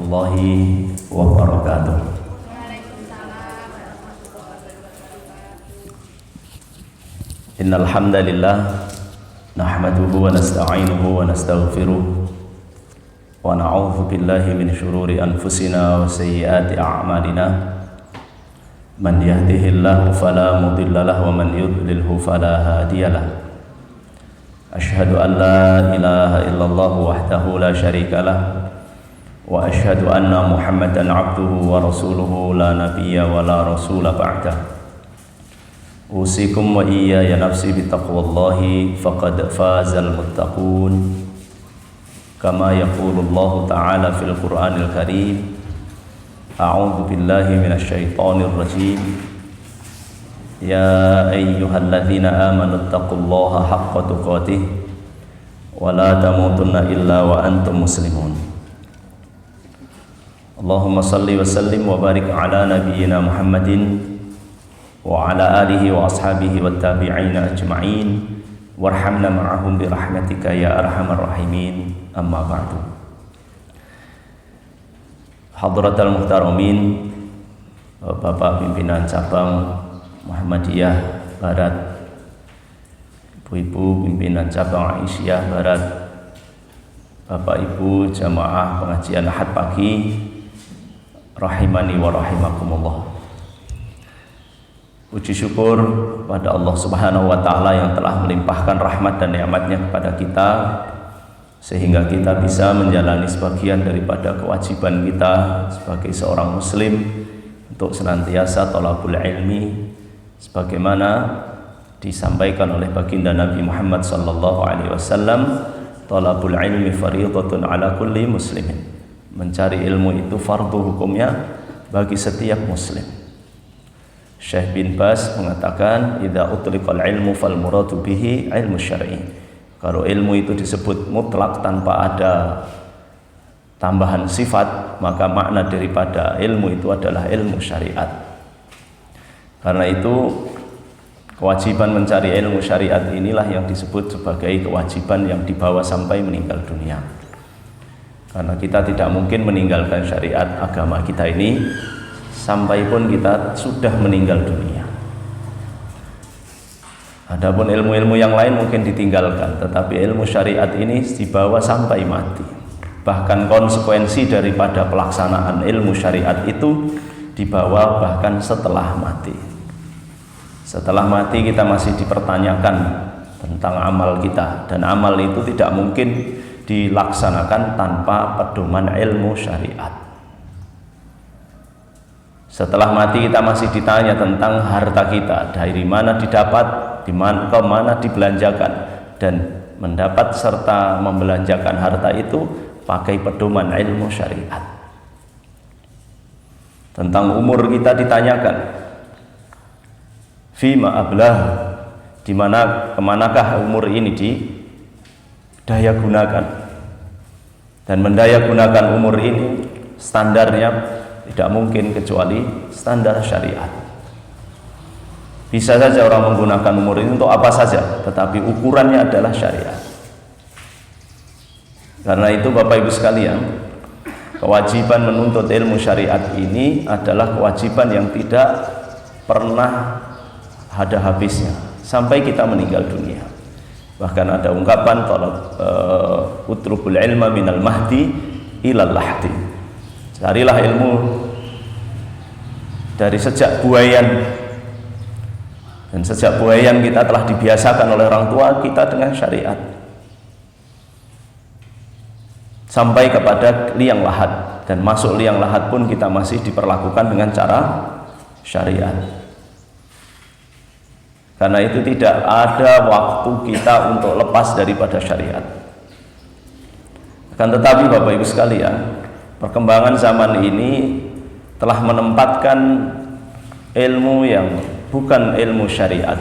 warahmatullahi wabarakatuh. Innal hamdalillah nahmaduhu wa nasta'inuhu wa nastaghfiruh wa na'udzu billahi min shururi anfusina wa sayyiati a'malina. Man yahdihillahu fala mudilla lahu wa man yudlilhu fala hadiyalah. Asyhadu an la ilaha illallah wahdahu la syarika lah wa asyhadu anna Muhammadan abduhu wa rasuluhu la nabiyya wa la rasula ba'dah. Usikum wa iyaya nafsi bittaqwallahi faqad fazal muttaqun. Kama yaqulu Allah ta'ala fil Qur'anil Karim. A'udzu billahi minasyaitonir rajim. Ya ayyuhalladzina amanu taqullaha haqqa tuqatih wa la tamutunna illa wa antum muslimun. Allahumma salli wa sallim wa barik ala nabiyyina Muhammadin wa ala alihi wa ashabihi wa tabi'ina ajma'in warhamna ma'ahum bi rahmatika ya arhamar rahimin. Amma ba'du. Hadratal muhtaramin, Bapak pimpinan cabang Muhammadiyah Barat, Ibu-ibu pimpinan cabang Aisyah Barat, Bapak Ibu jamaah pengajian Ahad pagi, rahimani wa rahimakumullah. Puji syukur pada Allah Subhanahu wa taala yang telah melimpahkan rahmat dan nikmatnya kepada kita sehingga kita bisa menjalani sebagian daripada kewajiban kita sebagai seorang muslim untuk senantiasa thalabul ilmi sebagaimana disampaikan oleh baginda Nabi Muhammad sallallahu alaihi wasallam, thalabul ilmi fardhatun ala kulli muslimin. Mencari ilmu itu fardu hukumnya bagi setiap muslim. Syekh bin Baz mengatakan, idza utliqal ilmu fal muradu bihi ilmu syar'i. Kalau ilmu itu disebut mutlak tanpa ada tambahan sifat, maka makna daripada ilmu itu adalah ilmu syariat. Karena itu kewajiban mencari ilmu syariat inilah yang disebut sebagai kewajiban yang dibawa sampai meninggal dunia. Karena kita tidak mungkin meninggalkan syariat agama kita ini sampai pun kita sudah meninggal dunia. Adapun ilmu-ilmu yang lain mungkin ditinggalkan, tetapi ilmu syariat ini dibawa sampai mati. Bahkan konsekuensi daripada pelaksanaan ilmu syariat itu dibawa bahkan setelah mati. Setelah mati kita masih dipertanyakan tentang amal kita, dan amal itu tidak mungkin dilaksanakan tanpa pedoman ilmu syariat. Setelah mati kita masih ditanya tentang harta kita, dari mana didapat, ke mana dibelanjakan, dan mendapat serta membelanjakan harta itu pakai pedoman ilmu syariat. Tentang umur kita ditanyakan, fima ablah, kemanakah umur ini didaya gunakan, dan mendaya gunakan umur ini standarnya tidak mungkin kecuali standar syariat. Bisa saja orang menggunakan umur ini untuk apa saja, tetapi ukurannya adalah syariat. Karena itu Bapak Ibu sekalian, kewajiban menuntut ilmu syariat ini adalah kewajiban yang tidak pernah ada habisnya sampai kita meninggal dunia. Bahkan ada ungkapan utlubul ilma minal mahdi ilal lahdi. Carilah ilmu dari sejak buayan, dan sejak buayan kita telah dibiasakan oleh orang tua kita dengan syariat sampai kepada liang lahat, dan masuk liang lahat pun kita masih diperlakukan dengan cara syariat. Karena itu tidak ada waktu kita untuk lepas daripada syariat. Akan tetapi Bapak Ibu sekalian, perkembangan zaman ini telah menempatkan ilmu yang bukan ilmu syariat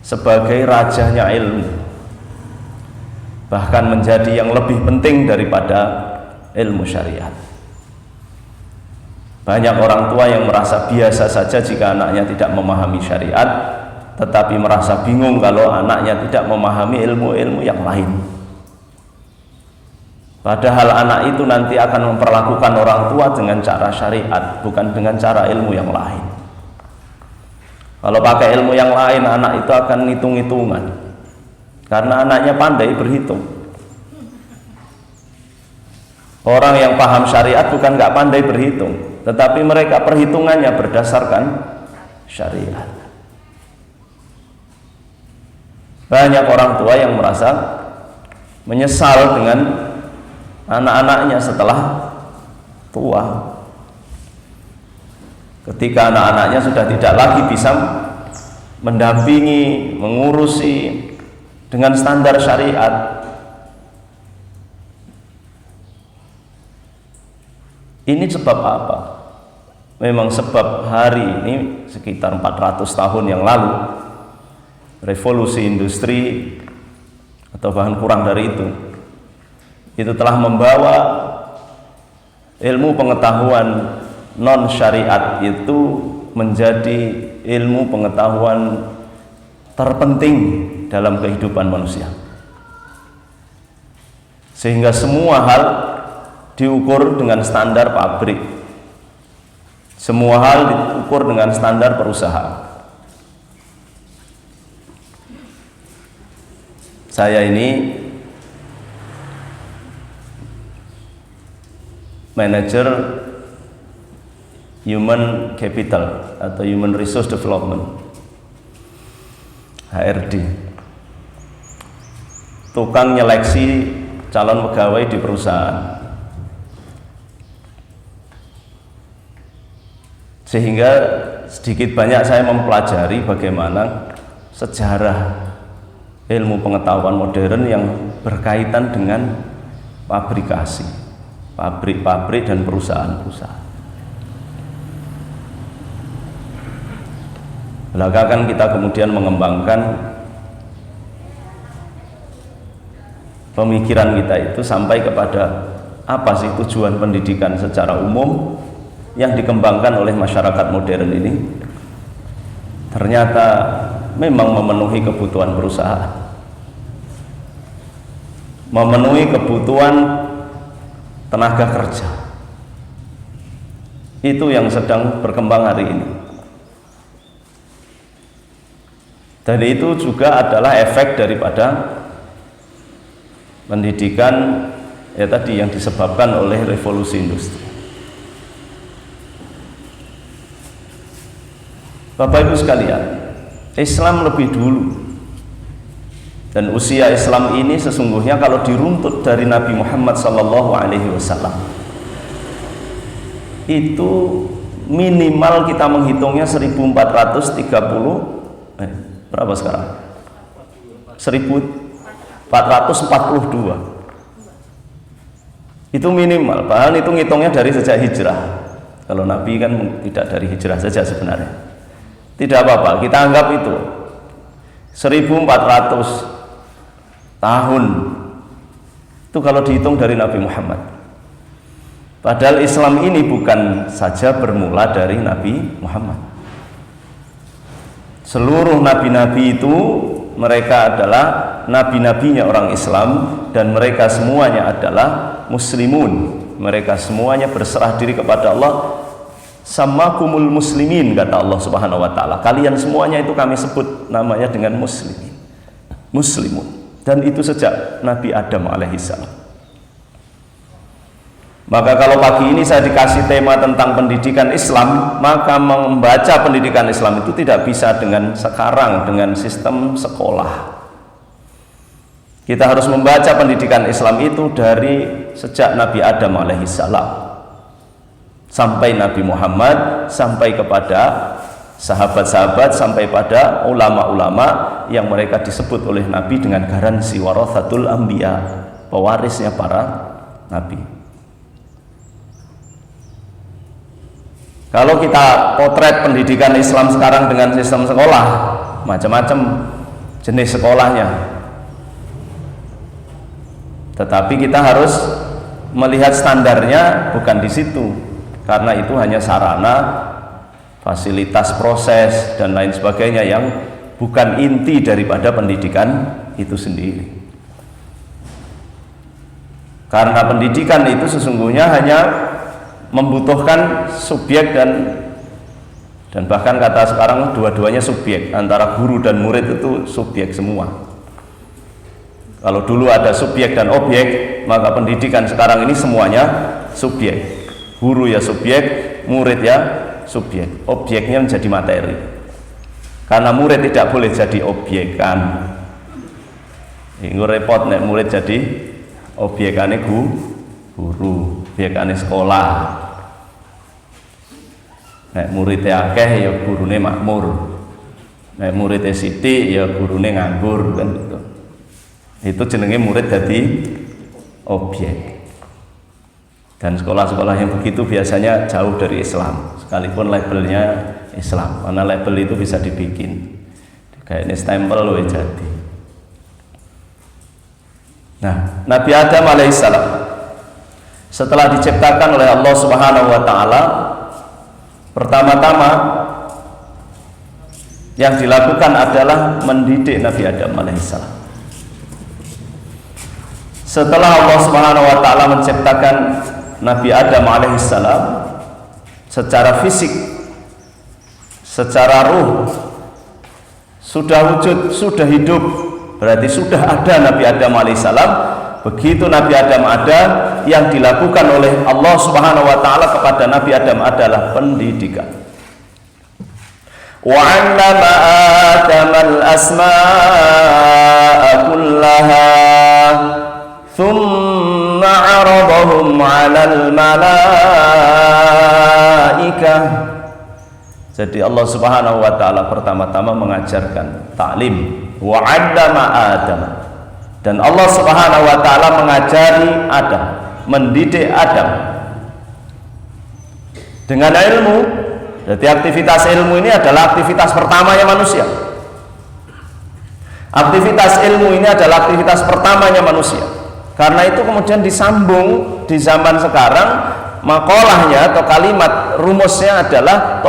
sebagai rajanya ilmu, bahkan menjadi yang lebih penting daripada ilmu syariat. Banyak orang tua yang merasa biasa saja jika anaknya tidak memahami syariat, tetapi merasa bingung kalau anaknya tidak memahami ilmu-ilmu yang lain. Padahal anak itu nanti akan memperlakukan orang tua dengan cara syariat, bukan dengan cara ilmu yang lain. Kalau pakai ilmu yang lain, anak itu akan hitung-hitungan, karena anaknya pandai berhitung. Orang yang paham syariat bukan nggak pandai berhitung, tetapi mereka perhitungannya berdasarkan syariat. Banyak orang tua yang merasa menyesal dengan anak-anaknya setelah tua, ketika anak-anaknya sudah tidak lagi bisa mendampingi, mengurusi dengan standar syariat. Ini sebab apa? Memang sebab hari ini sekitar 400 tahun yang lalu, revolusi industri atau bahkan kurang dari itu telah membawa ilmu pengetahuan non syariat itu menjadi ilmu pengetahuan terpenting dalam kehidupan manusia, sehingga semua hal diukur dengan standar pabrik, semua hal diukur dengan standar perusahaan. Saya ini manajer Human Capital atau Human Resource Development, HRD, tukang nyeleksi calon pegawai di perusahaan. Sehingga sedikit banyak saya mempelajari bagaimana sejarah ilmu pengetahuan modern yang berkaitan dengan pabrikasi, pabrik-pabrik dan perusahaan-perusahaan. Belakangan kita kemudian mengembangkan pemikiran kita itu sampai kepada apa sih tujuan pendidikan secara umum yang dikembangkan oleh masyarakat modern ini. Ternyata memang memenuhi kebutuhan perusahaan, memenuhi kebutuhan tenaga kerja. Itu yang sedang berkembang hari ini. Dan itu juga adalah efek daripada pendidikan ya tadi yang disebabkan oleh revolusi industri. Bapak Ibu sekalian, Islam lebih dulu, dan usia Islam ini sesungguhnya kalau diruntut dari Nabi Muhammad SAW itu minimal kita menghitungnya 1430 berapa sekarang? 1442. Itu minimal, bahkan itu ngitungnya dari sejak hijrah. Kalau Nabi kan tidak dari hijrah saja sebenarnya. Tidak apa-apa, kita anggap itu 1400 tahun itu kalau dihitung dari Nabi Muhammad. Padahal Islam ini bukan saja bermula dari Nabi Muhammad. Seluruh nabi-nabi itu mereka adalah nabi-nabinya orang Islam, dan mereka semuanya adalah muslimun. Mereka semuanya berserah diri kepada Allah. Samakumul muslimin, kata Allah Subhanahu wa taala. Kalian semuanya itu kami sebut namanya dengan muslimin, muslimun. Dan itu sejak Nabi Adam alaihissalam. Maka kalau pagi ini saya dikasih tema tentang pendidikan Islam, maka membaca pendidikan Islam itu tidak bisa dengan sekarang, dengan sistem sekolah. Kita harus membaca pendidikan Islam itu dari sejak Nabi Adam alaihissalam sampai Nabi Muhammad, sampai kepada sahabat-sahabat, sampai pada ulama-ulama yang mereka disebut oleh Nabi dengan garansi warathatul anbiya, pewarisnya para nabi. Kalau kita potret pendidikan Islam sekarang dengan sistem sekolah, macam-macam jenis sekolahnya, tetapi kita harus melihat standarnya bukan di situ, karena itu hanya sarana, fasilitas proses dan lain sebagainya yang bukan inti daripada pendidikan itu sendiri. Karena pendidikan itu sesungguhnya hanya membutuhkan subjek dan bahkan kata sekarang dua-duanya subjek, antara guru dan murid itu subjek semua. Kalau dulu ada subjek dan objek, maka pendidikan sekarang ini semuanya subjek. Guru ya subjek, murid ya subjek. Objeknya menjadi materi. Karena murid tidak boleh jadi objek kan. Ini repot nek murid jadi objekane guru, objekane sekolah. Nek muridnya akeh ya gurune makmur. Nek muridnya sithik ya gurune nganggur kan gitu. Itu jenenge murid jadi objek. Dan sekolah-sekolah yang begitu biasanya jauh dari Islam, sekalipun labelnya Islam, karena label itu bisa dibikin kayak ini stempel loh jadi. Nah, Nabi Adam alaihissalam setelah diciptakan oleh Allah Subhanahu wa taala, pertama-tama yang dilakukan adalah mendidik Nabi Adam alaihissalam. Setelah Allah Subhanahu wa taala menciptakan Nabi Adam alaihissalam secara fisik, secara ruh, sudah wujud, sudah hidup, berarti sudah ada Nabi Adam alaihissalam. Begitu Nabi Adam ada, yang dilakukan oleh Allah Subhanahu wa taala kepada Nabi Adam adalah pendidikan. Wa 'allama Adam al-asma'a kullaha thumma 'aradahum 'alal malaikah. Jadi Allah Subhanahu wa taala pertama-tama mengajarkan taklim, wa 'allama Adam. Dan Allah Subhanahu wa taala mengajari Adam, mendidik Adam dengan ilmu. Jadi aktivitas ilmu ini adalah aktivitas pertamanya manusia. Aktivitas ilmu ini adalah aktivitas pertamanya manusia. Karena itu kemudian disambung di zaman sekarang, makolahnya atau kalimat rumusnya adalah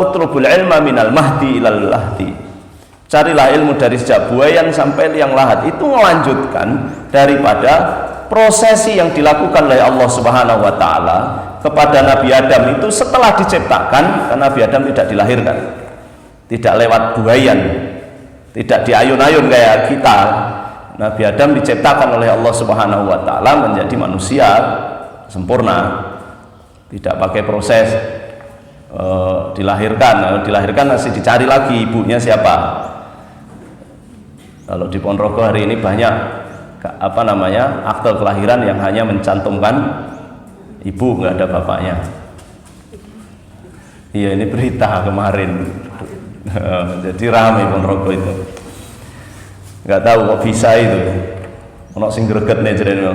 utlubul ilma minal mahdi ilal lahdi. Carilah ilmu dari sejak buayan sampai liang lahat. Itu melanjutkan daripada prosesi yang dilakukan oleh Allah Subhanahu wa taala kepada Nabi Adam itu setelah diciptakan. Karena Nabi Adam tidak dilahirkan, tidak lewat buayan, tidak diayun-ayun kayak kita. Nabi Adam diciptakan oleh Allah Subhanahu wa taala menjadi manusia sempurna, tidak pakai proses dilahirkan. Dilahirkan masih dicari lagi ibunya siapa. Kalau di Ponorogo hari ini banyak akte kelahiran yang hanya mencantumkan ibu, nggak ada bapaknya. Iya, ini berita kemarin. Jadi ramai Ponorogo itu. Nggak tahu kok bisa itu. Ono sing greget nih jadi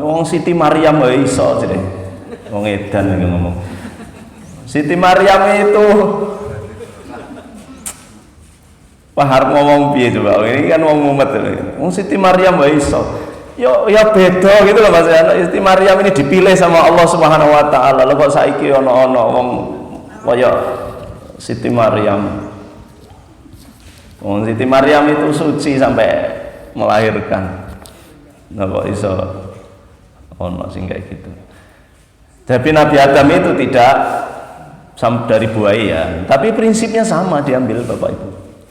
wong Siti Maryam iso jadi wong edan ngomong. Siti Maryam itu Pak ngomong piye coba, ini kan wong mumet. Wong Siti Maryam iso. Ya beda gitu loh Mas. Siti Maryam ini dipilih sama Allah Subhanahu wa taala. Lho kok saiki ono wong kaya Siti Maryam. Wong Siti Maryam itu suci sampai melahirkan. Nah kok iso ono sing kayak gitu. Tapi Nabi Adam itu tidak dari buaya, tapi prinsipnya sama diambil Bapak Ibu.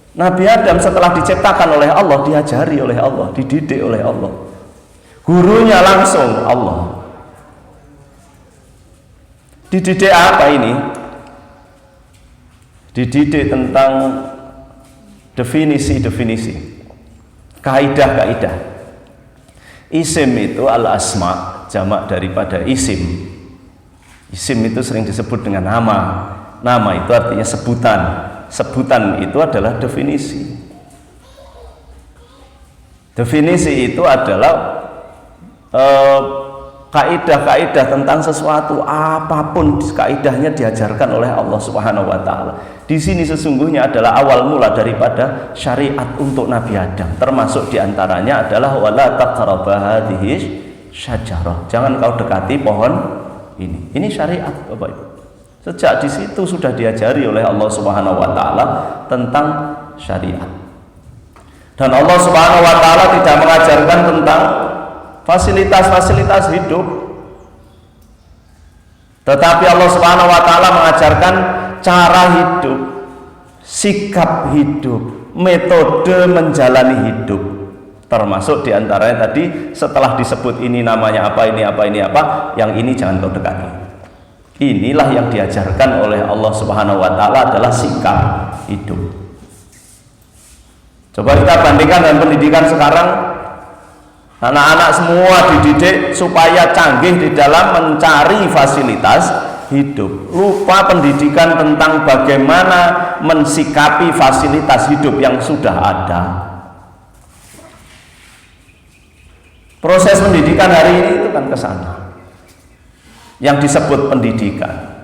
Nabi Adam setelah diciptakan oleh Allah, diajari oleh Allah, dididik oleh Allah. Gurunya langsung Allah. Dididik apa ini? Dididik tentang definisi-definisi, kaidah-kaidah. Isim itu al-asma, jamak daripada isim. Isim itu sering disebut dengan nama. Nama itu artinya sebutan. Sebutan itu adalah definisi. Definisi itu adalah kaidah-kaidah tentang sesuatu, apapun kaidahnya diajarkan oleh Allah Subhanahu wa taala. Di sini sesungguhnya adalah awal mula daripada syariat untuk Nabi Adam. Termasuk diantaranya adalah wala taqrabu hadhihi syajarah. Jangan kau dekati pohon ini. Ini syariat Bapak Ibu. Sejak di situ sudah diajari oleh Allah Subhanahu wa taala tentang syariat. Dan Allah Subhanahu wa taala tidak mengajarkan tentang fasilitas-fasilitas hidup. Tetapi Allah Subhanahu wa taala mengajarkan cara hidup, sikap hidup, metode menjalani hidup. Termasuk diantaranya tadi setelah disebut ini namanya apa, ini apa, ini apa, yang ini jangan kau dekati. Inilah yang diajarkan oleh Allah Subhanahu wa taala adalah sikap hidup. Coba kita bandingkan dengan pendidikan sekarang. Anak-anak semua dididik supaya canggih di dalam mencari fasilitas hidup. Lupa pendidikan tentang bagaimana mensikapi fasilitas hidup yang sudah ada. Proses pendidikan hari ini itu kan ke sana. Yang disebut pendidikan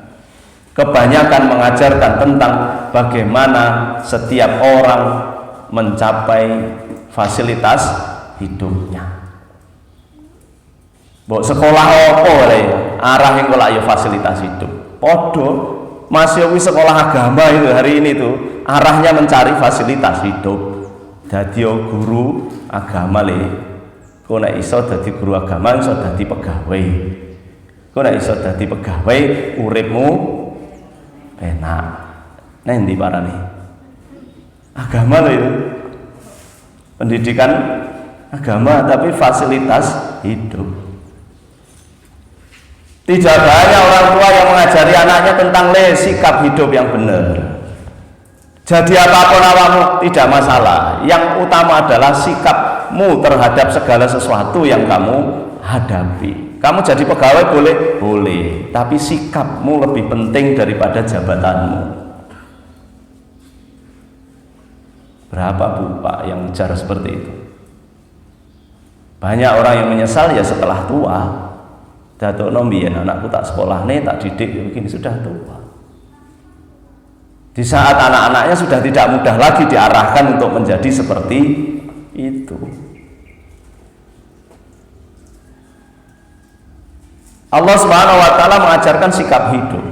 kebanyakan mengajarkan tentang bagaimana setiap orang mencapai fasilitas hidupnya. Mbok sekolah apa le arah yang kolak ya fasilitas hidup. Podo masih wis sekolah agama itu hari ini tuh arahnya mencari fasilitas hidup. Dadi guru agama le. Kok nek iso dadi guru agama iso dadi pegawai. Kok nek iso dadi pegawai uripmu enak. Nah endi parane? Agama lho itu. Pendidikan agama tapi fasilitas hidup. Tidak banyak orang tua yang mengajari anaknya tentang sikap hidup yang benar. Jadi apapun awakmu tidak masalah. Yang utama adalah sikapmu terhadap segala sesuatu yang kamu hadapi. Kamu jadi pegawai boleh? Boleh. Tapi sikapmu lebih penting daripada jabatanmu. Berapa bu pak yang bicara seperti itu? Banyak orang yang menyesal ya setelah tua. Datuk nombian anakku tak sekolah nih, tak didik begini, sudah tua. Di saat anak-anaknya sudah tidak mudah lagi diarahkan untuk menjadi seperti itu. Allah Subhanahu wa taala mengajarkan sikap hidup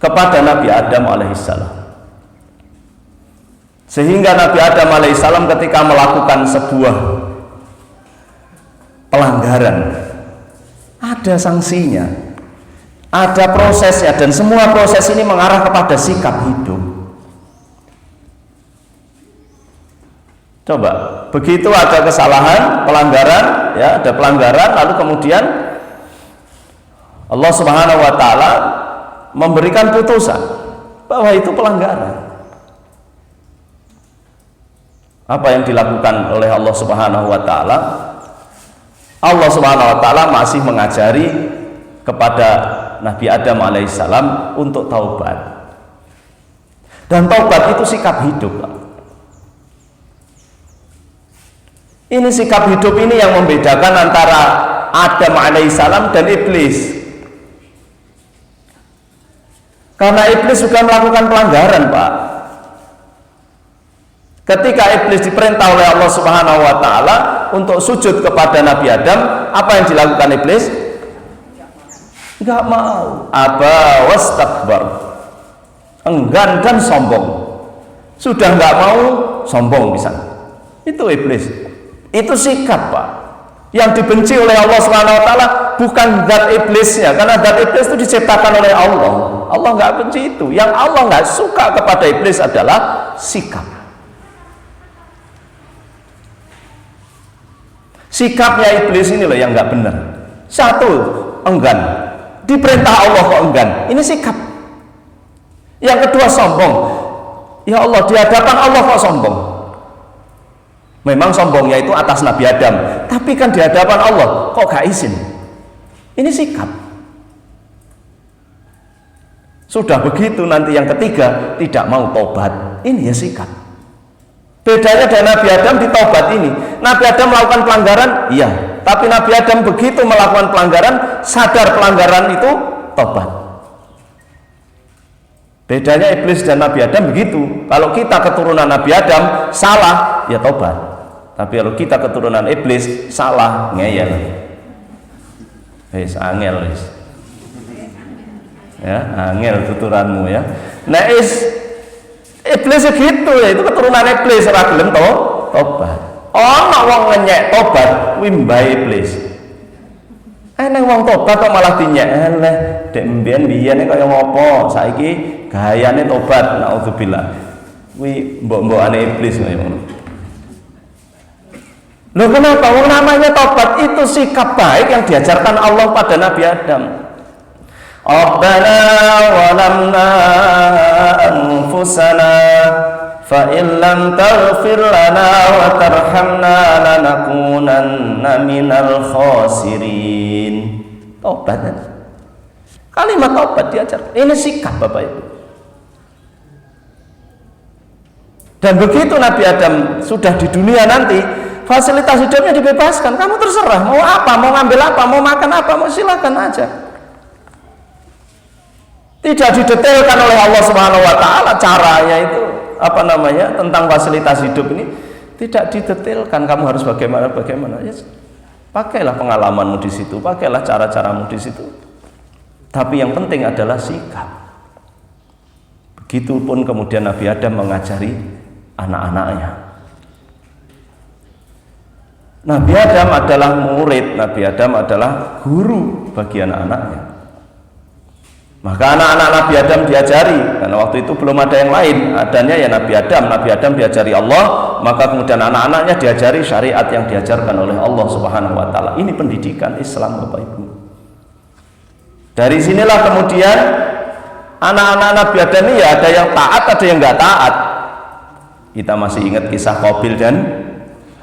kepada Nabi Adam alaihissalam. Sehingga Nabi Adam alaihissalam ketika melakukan sebuah pelanggaran ada sanksinya, ada prosesnya, dan semua proses ini mengarah kepada sikap hidup. Coba, begitu ada kesalahan, pelanggaran, ya, ada pelanggaran, lalu kemudian Allah Subhanahu wa taala memberikan putusan bahwa itu pelanggaran. Apa yang dilakukan oleh Allah Subhanahu wa taala? Allah Subhanahu wa taala masih mengajari kepada Nabi Adam alaihissalam untuk taubat. Dan taubat itu sikap hidup. Ini sikap hidup ini yang membedakan antara Adam alaihissalam dan iblis. Karena iblis juga melakukan pelanggaran, Pak. Ketika iblis diperintah oleh Allah Subhanahu wa taala untuk sujud kepada Nabi Adam, apa yang dilakukan iblis? Enggak mau. Aba wastakbar. Enggan dan sombong. Sudah enggak mau, sombong bisa. Itu iblis. Itu sikap, Pak. Yang dibenci oleh Allah Subhanahu wa taala bukan zat iblisnya, karena zat iblis itu diciptakan oleh Allah. Allah enggak benci itu. Yang Allah enggak suka kepada iblis adalah sikap. Sikapnya iblis ini loh yang nggak benar. Satu, enggan. Diperintah Allah kok enggan. Ini sikap. Yang kedua, sombong. Ya Allah, di hadapan Allah kok sombong. Memang sombongnya itu atas Nabi Adam, tapi kan di hadapan Allah kok gak izin. Ini sikap. Sudah begitu nanti yang ketiga, tidak mau tobat. Ini ya sikap. Bedanya dari Nabi Adam di taubat ini. Nabi Adam melakukan pelanggaran, iya. Tapi Nabi Adam begitu melakukan pelanggaran, sadar pelanggaran itu, taubat. Bedanya iblis dan Nabi Adam begitu. Kalau kita keturunan Nabi Adam salah, ya taubat. Tapi kalau kita keturunan iblis salah, ngeyel. Angel wis. Ya, angel tuturanmu ya. Nah, iblis gitu ya, itu keturunan iblis ora gelem tobat. Ana wong ngenyek tobat kuwi mbae iblis. Neng wong tobat kok malah dinyek eleh. Dek mbiyen kaya ngopo? Saiki gayane tobat. Naudzubillah. Kuwi mbok-mbokane iblis kaya ngono. Loh kenapa? Wong namanya tobat itu sikap baik yang diajarkan Allah pada Nabi Adam. Rabbana walamna anfusana fa in lam taghfir lana wa tarhamna lanakunanna minal khasirin. Tobat. Kalimat tobat diajarkan. Ini sikap Bapak Ibu. Dan begitu Nabi Adam sudah di dunia nanti, fasilitas hidupnya dibebaskan. Kamu terserah mau apa, mau ngambil apa, mau makan apa, mau silakan aja. Tidak didetailkan oleh Allah Subhanahu wa taala caranya itu tentang fasilitas hidup ini tidak didetailkan. Kamu harus bagaimana. Ya, pakailah pengalamanmu di situ, pakailah cara-caramu di situ. Tapi yang penting adalah sikap. Begitupun kemudian Nabi Adam mengajari anak-anaknya. Nabi Adam adalah murid, Nabi Adam adalah guru bagi anak-anaknya. Maka anak-anak Nabi Adam diajari, karena waktu itu belum ada yang lain, adanya ya Nabi Adam diajari Allah, maka kemudian anak-anaknya diajari syariat yang diajarkan oleh Allah Subhanahu wa taala. Ini pendidikan Islam Bapak Ibu. Dari sinilah kemudian anak-anak Nabi Adam ini ya ada yang taat, ada yang nggak taat. Kita masih ingat kisah Qabil dan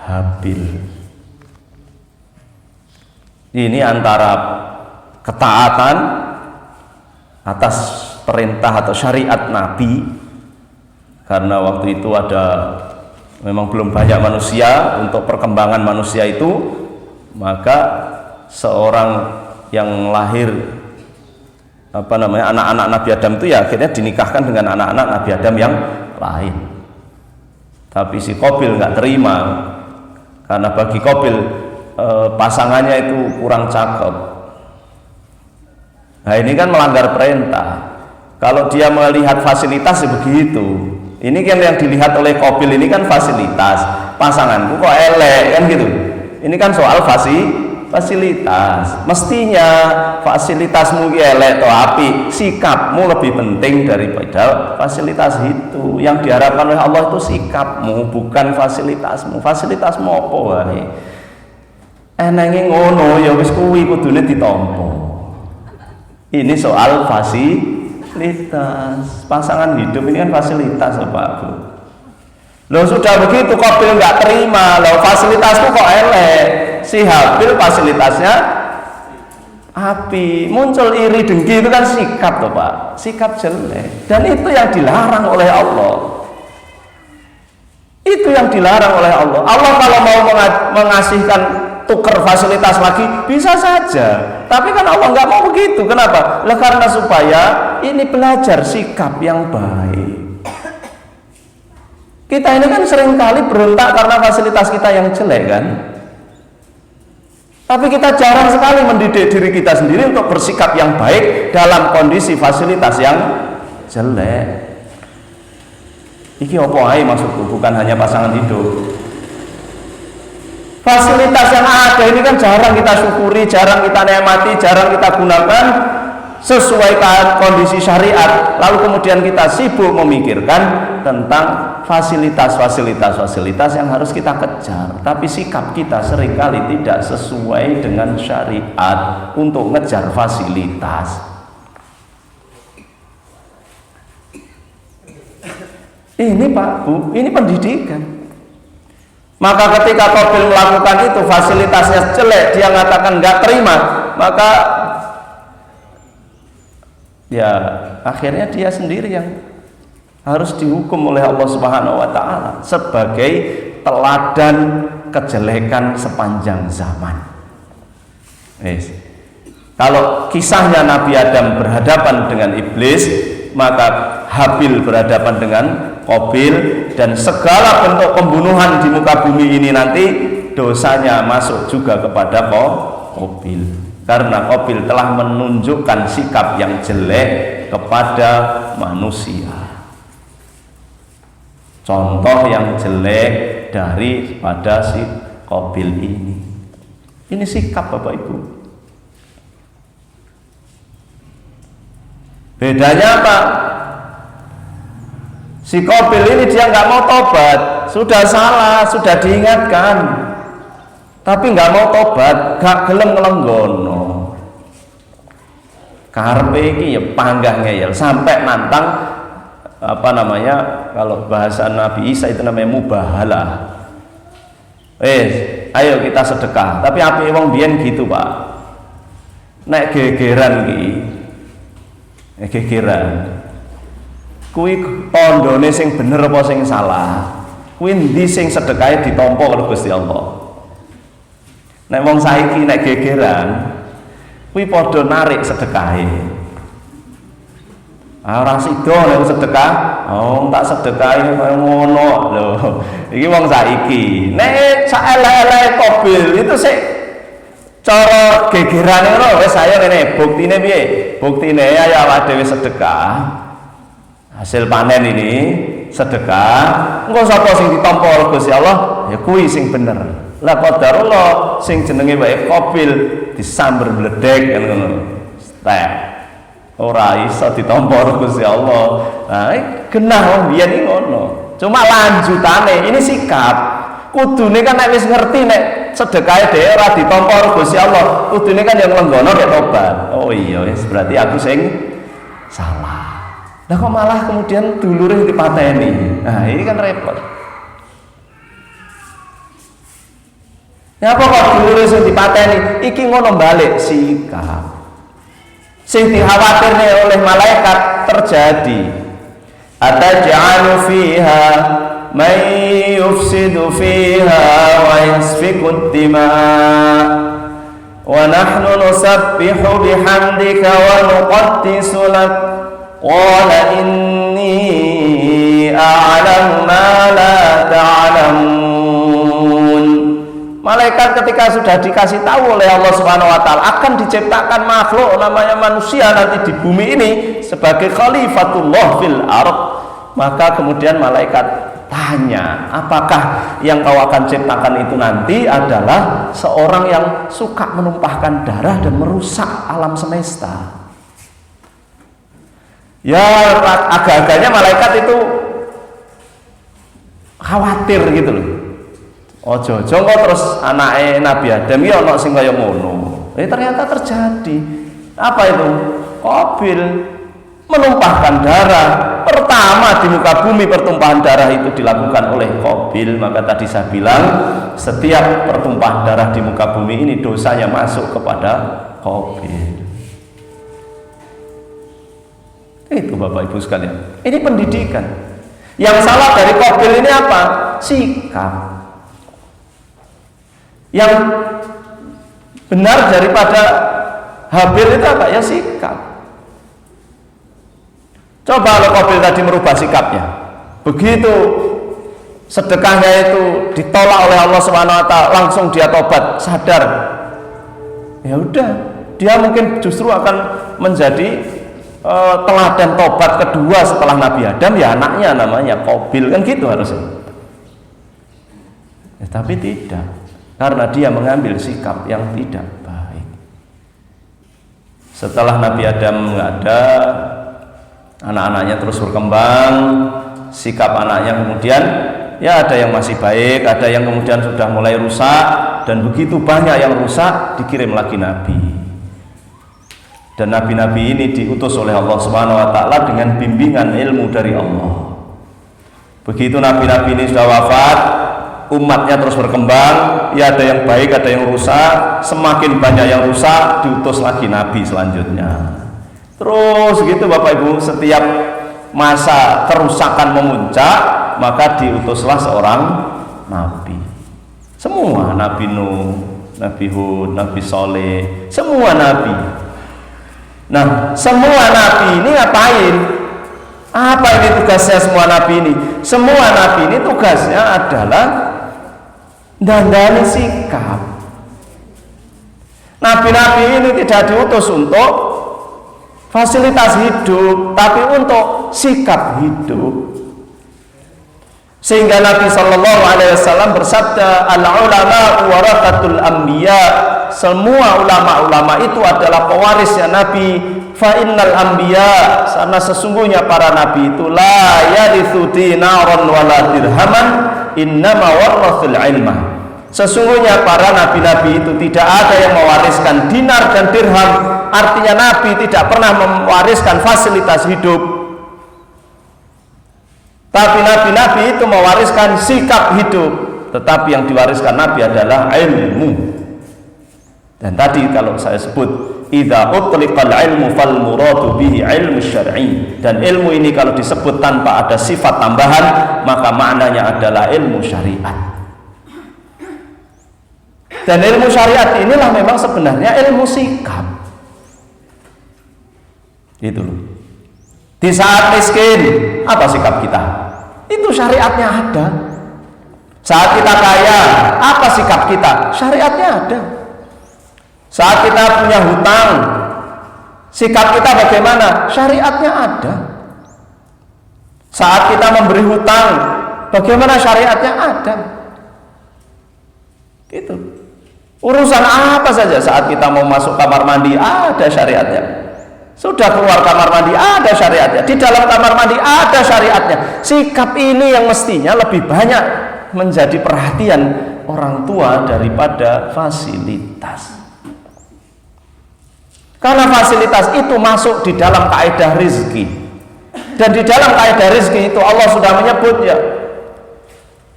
Habil. Ini antara ketaatan atas perintah atau syariat Nabi, karena waktu itu memang belum banyak manusia, untuk perkembangan manusia itu, maka seorang yang lahir anak-anak Nabi Adam itu ya akhirnya dinikahkan dengan anak-anak Nabi Adam yang lain. Tapi si Qabil nggak terima, karena bagi Qabil pasangannya itu kurang cakep. Nah ini kan melanggar perintah. Kalau dia melihat fasilitas begitu, ini kan yang dilihat oleh Qabil ini kan fasilitas. Pasanganku kok elek kan gitu. Ini kan soal fasilitas. Mestinya fasilitasmu elek atau api, sikapmu lebih penting daripada fasilitas itu. Yang diharapkan oleh Allah itu sikapmu, bukan fasilitasmu. Fasilitasmu apa wae? Enenge ngono ya wis kuwi kudune ditampa. Ini soal fasilitas. Pasangan hidup ini kan fasilitas Bapak Bu. Loh sudah begitu Qabil nggak terima, loh fasilitasku kok elek. Si Habil fasilitasnya api. Muncul iri dengki, itu kan sikap tuh Pak, sikap jelek. Dan itu yang dilarang oleh Allah. Itu yang dilarang oleh Allah. Allah kalau mau mengasihkan tukar fasilitas lagi bisa saja, tapi kan Allah nggak mau begitu. Kenapa? Karena supaya ini belajar sikap yang baik. Kita ini kan seringkali berontak karena fasilitas kita yang jelek kan, tapi kita jarang sekali mendidik diri kita sendiri untuk bersikap yang baik dalam kondisi fasilitas yang jelek. Iki opo ae maksudku, bukan hanya pasangan hidup. Fasilitas yang ada ini kan jarang kita syukuri, jarang kita nikmati, jarang kita gunakan sesuai kondisi syariat. Lalu kemudian kita sibuk memikirkan tentang fasilitas yang harus kita kejar. Tapi sikap kita seringkali tidak sesuai dengan syariat untuk ngejar fasilitas. Ini Pak Bu, ini pendidikan. Maka ketika Qabil melakukan itu, fasilitasnya jelek, dia mengatakan nggak terima, maka ya akhirnya dia sendiri yang harus dihukum oleh Allah Subhanahu wa taala sebagai teladan kejelekan sepanjang zaman. Kalau kisahnya Nabi Adam berhadapan dengan iblis, maka Habil berhadapan dengan Qabil, dan segala bentuk pembunuhan di muka bumi ini nanti dosanya masuk juga kepada Qabil, karena Qabil telah menunjukkan sikap yang jelek kepada manusia. Contoh yang jelek daripada si Qabil ini sikap Bapak Ibu. Bedanya apa? Si Qabil ini dia nggak mau tobat, sudah salah, sudah diingatkan, tapi nggak mau tobat, gak gelem ngelenggono. Karpe iki ya panggah ngeyel sampai nantang apa namanya, kalau bahasa Nabi Isa itu namanya mubahalah. Ayo kita sedekah, tapi api wong biyen gitu Pak, nek gegeran ki, gegeran kuwi tandane sing bener apa sing salah, kuwi endi sing sedekahe ditampa karo Gusti Allah. Nek wong saiki nek gegeran kuwi padha narik sedekahe. Ora sida nek sedekah, tak sedekahe kaya ngono lho. Iki wong saiki. Nek saelek-elek Qabil itu sik cara gegerane ngono wis saya ngene, buktine piye? Buktine ayo awake dhewe sedekah. Hasil panen ini sedekah, engko sapa sing ditampa oleh Gusti Allah, ya kuwi sing bener. Lah qadarullah sing jenenge wae Qabil disamber bledek kan ngono. Tek. Ora iso ditampa oleh Gusti Allah. Nah, genah wong biyen iki ngono. Cuma lanjutane ini sikap. Kudune kan nek wis ngerti nek sedekahe dhewe ora ditampa oleh Gusti Allah, kudune kan yang lenggono nek tobat. Oh iya, berarti aku sing salah. Nah kok malah kemudian dulure dipateni. Nah ini kan repot. Ya apa kok dulure sing dipateni? Iki ngono balik sikap. Sing dikhawatirne oleh malaikat terjadi. Ataj'alu fiha may yufsidu fiha wa yasfiku ad-dima' wa nahnu nusabbihu bihamdika wa nuqaddisu lak. Qala inni a'lamu ma la ta'lamun. Malaikat ketika sudah dikasih tahu oleh Allah Subhanahu wa taala akan diciptakan makhluk namanya manusia nanti di bumi ini sebagai khalifatullah fil ardh, maka kemudian malaikat tanya, apakah yang kau akan ciptakan itu nanti adalah seorang yang suka menumpahkan darah dan merusak alam semesta? Ya agak-agaknya malaikat itu khawatir gitu loh. Ojo kok terus anake Nabi Adam ya ono sing kaya ngono. Ternyata terjadi. Apa itu? Qabil menumpahkan darah. Pertama di muka bumi pertumpahan darah itu dilakukan oleh Qabil. Maka tadi saya bilang setiap pertumpahan darah di muka bumi ini dosanya masuk kepada Qabil. Itu Bapak Ibu sekalian, ini pendidikan. Yang salah dari Qabil ini apa? Sikap. Yang benar daripada Habil itu apa? Ya sikap. Coba kalau Qabil tadi merubah sikapnya, begitu sedekahnya itu ditolak oleh Allah Subhanahu wa taala, langsung dia tobat, sadar. Ya udah, dia mungkin justru akan menjadi teladan tobat kedua setelah Nabi Adam, ya anaknya namanya Qabil, kan gitu harusnya. Ya, tapi tidak, karena dia mengambil sikap yang tidak baik. Setelah Nabi Adam nggak ada, anak-anaknya terus berkembang, sikap anaknya kemudian ya ada yang masih baik, ada yang kemudian sudah mulai rusak, dan begitu banyak yang rusak dikirim lagi Nabi. Dan nabi-nabi ini diutus oleh Allah Subhanahu wa taala dengan bimbingan ilmu dari Allah. Begitu nabi-nabi ini sudah wafat, umatnya terus berkembang, ya ada yang baik, ada yang rusak, semakin banyak yang rusak, diutus lagi nabi selanjutnya. Terus gitu Bapak Ibu, setiap masa kerusakan memuncak, maka diutuslah seorang nabi. Semua Nabi Nuh, Nabi Hud, Nabi Soleh, semua nabi. Nah, semua nabi ini ngapain? Apa ini tugasnya semua nabi ini? Semua nabi ini tugasnya adalah dandani sikap. Nabi-nabi ini tidak diutus untuk fasilitas hidup, tapi untuk sikap hidup. Sehingga Nabi Shallallahu Alaihi Wasallam bersabda, al ulama warathatul anbiya, semua ulama-ulama itu adalah pewarisnya Nabi. Fa innal anbiya, karena sesungguhnya para nabi itu la yarithu dinaran wala dirhaman, innama warathul ilma. Sesungguhnya para nabi-nabi itu tidak ada yang mewariskan dinar dan dirham. Artinya nabi tidak pernah mewariskan fasilitas hidup, tapi nabi-nabi itu mewariskan sikap hidup. Tetapi yang diwariskan nabi adalah ilmu. Dan tadi kalau saya sebut, idza utliqal ilmu fal muradu bihi ilmu syar'i, dan ilmu ini kalau disebut tanpa ada sifat tambahan maka maknanya adalah ilmu syariat. Dan ilmu syariat inilah memang sebenarnya ilmu sikap. Itu loh. Di saat miskin, apa sikap kita? Itu syariatnya ada. Saat kita kaya, apa sikap kita? Syariatnya ada. Saat kita punya hutang, sikap kita bagaimana? Syariatnya ada. Saat kita memberi hutang, bagaimana? Syariatnya ada. Gitu. Urusan apa saja, saat kita mau masuk kamar mandi, ada syariatnya. Sudah keluar kamar mandi, ada syariatnya. Di dalam kamar mandi, ada syariatnya. Sikap ini yang mestinya lebih banyak menjadi perhatian orang tua daripada fasilitas. Karena fasilitas itu masuk di dalam kaidah rizki, dan di dalam kaidah rizki itu Allah sudah menyebutnya,